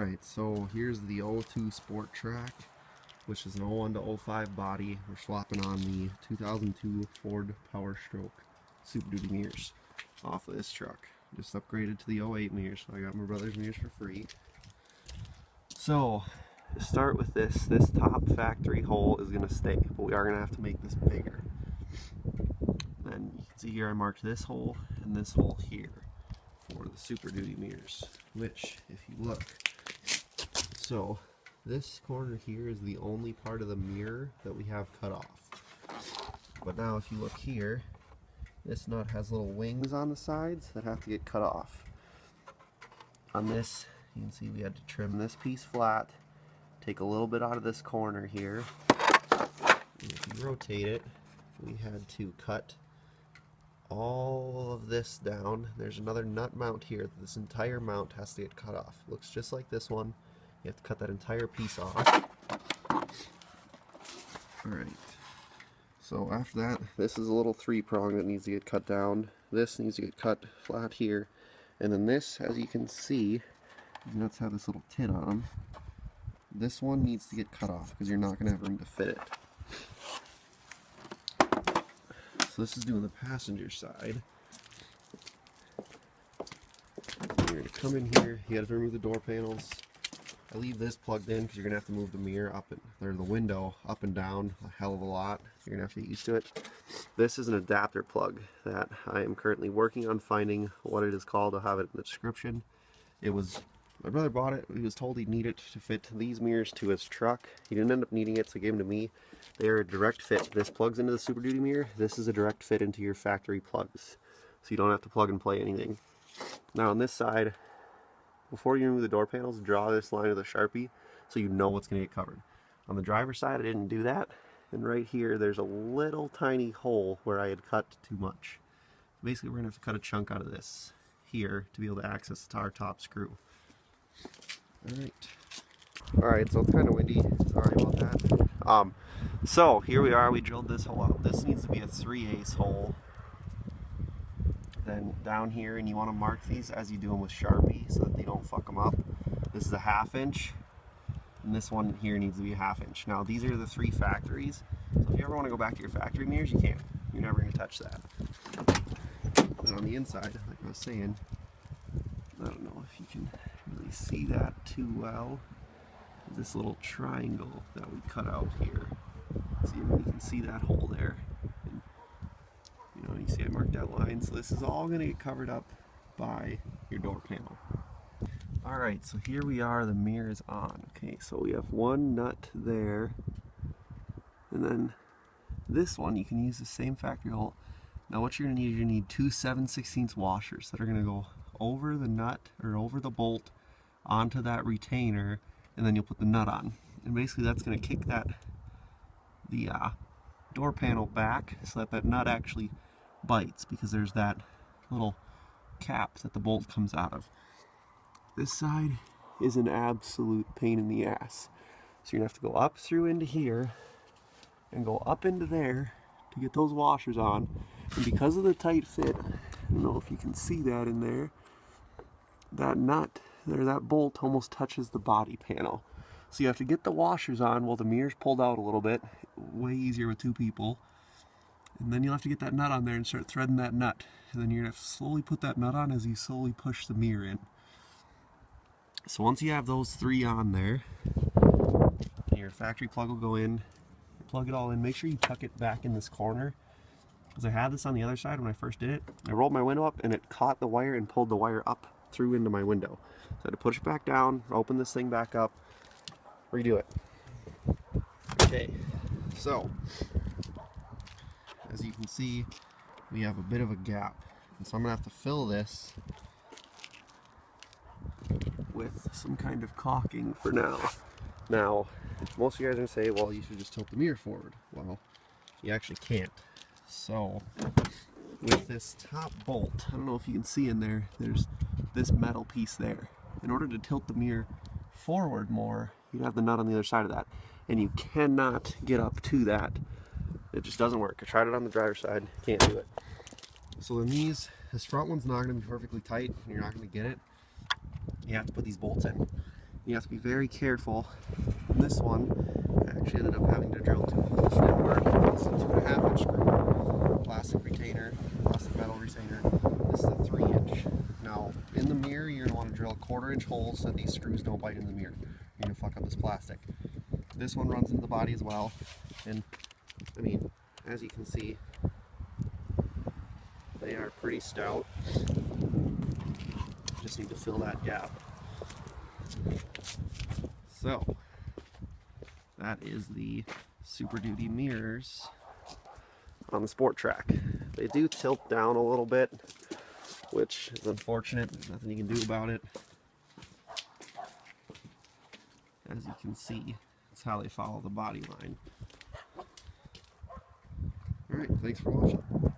Alright, so here's the 02 Sport Trac, which is an 01 to 05 body. We're swapping on the 2002 Ford Power Stroke Super Duty mirrors off of this truck. Just upgraded to the 08 mirrors, so I got my brother's mirrors for free. So, to start with this top factory hole is going to stay, but we are going to have to make this bigger. Then you can see here I marked this hole and this hole here for the Super Duty mirrors, which, if you look, so this corner here is the only part of the mirror that we have cut off. But now if you look here, this nut has little wings on the sides that have to get cut off. On this, you can see we had to trim this piece flat, take a little bit out of this corner here, and if you rotate it, we had to cut all of this down. There's another nut mount here. This entire mount has to get cut off. Looks just like this one. You have to cut that entire piece off. Alright, so after that, this is a little 3-prong that needs to get cut down. This needs to get cut flat here. And then this, as you can see, these nuts have this little tit on them. This one needs to get cut off because you're not going to have room to fit it. So this is doing the passenger side. You're going to come in here, you got to remove the door panels. I leave this plugged in because you're going to have to move the mirror up and, or the window up and down a hell of a lot. You're going to have to get used to it. This is an adapter plug that I am currently working on finding what it is called. I'll have it in the description. It was, my brother bought it. He was told he'd need it to fit these mirrors to his truck. He didn't end up needing it, so he gave them to me. They are a direct fit. This plugs into the Super Duty mirror. This is a direct fit into your factory plugs, so you don't have to plug and play anything. Now on this side, before you remove the door panels, draw this line with a Sharpie so you know what's going to get covered. On the driver's side, I didn't do that. And right here, there's a little tiny hole where I had cut too much. Basically, we're going to have to cut a chunk out of this here to be able to access our top screw. Alright, so it's kind of windy. Sorry about that. So here we are. We drilled this hole out. This needs to be a 3/8 hole. Then down here, and you want to mark these as you do them with Sharpie so that they don't fuck them up. This is a 1/2 inch, and this one here needs to be a 1/2 inch. Now these are the 3 factories, so if you ever want to go back to your factory mirrors, you can. You're never going to touch that. And on the inside, like I was saying, I don't know if you can really see that too well. This little triangle that we cut out here. See, you can see that hole there. You see I marked that line, so this is all going to get covered up by your door panel. Alright, so here we are, the mirror is on. Okay, so we have one nut there, and then this one, you can use the same factory hole. Now what you're going to need, you're going to need 2 7/16 washers that are going to go over the nut, or over the bolt, onto that retainer, and then you'll put the nut on. And basically that's going to kick the door panel back so that nut actually bites, because there's that little cap that the bolt comes out of. This side is an absolute pain in the ass. So you're going to have to go up through into here and go up into there to get those washers on. And because of the tight fit, I don't know if you can see that in there, that nut, or that bolt almost touches the body panel. So you have to get the washers on while the mirror's pulled out a little bit. Way easier with 2 people. And then you'll have to get that nut on there and start threading that nut. And then you're going to have to slowly put that nut on as you slowly push the mirror in. So once you have those 3 on there, your factory plug will go in, plug it all in. Make sure you tuck it back in this corner. Because I had this on the other side when I first did it. I rolled my window up and it caught the wire and pulled the wire up through into my window. So I had to push it back down, open this thing back up, redo it. Okay, so as you can see, we have a bit of a gap, and so I'm gonna have to fill this with some kind of caulking for now. Now, most of you guys are gonna say, well, you should just tilt the mirror forward. Well, you actually can't. So with this top bolt, I don't know if you can see in there, there's this metal piece there. In order to tilt the mirror forward more, you'd have the nut on the other side of that, and you cannot get up to that. It just doesn't work. I tried it on the driver's side, can't do it. So then this front one's not going to be perfectly tight, and you're not going to get it. You have to put these bolts in. You have to be very careful. This one, I actually ended up having to drill 2 holes. Didn't work. It's a 2.5 inch screw, plastic retainer, plastic metal retainer. This is a 3 inch. Now, in the mirror, you're gonna want to drill 1/4 inch holes so these screws don't bite in the mirror. You're gonna fuck up this plastic. This one runs into the body as well, and I mean, as you can see, they are pretty stout. Just need to fill that gap. So, that is the Super Duty mirrors on the Sport Trac. They do tilt down a little bit, which is unfortunate. There's nothing you can do about it. As you can see, that's how they follow the body line. Alright, thanks for watching.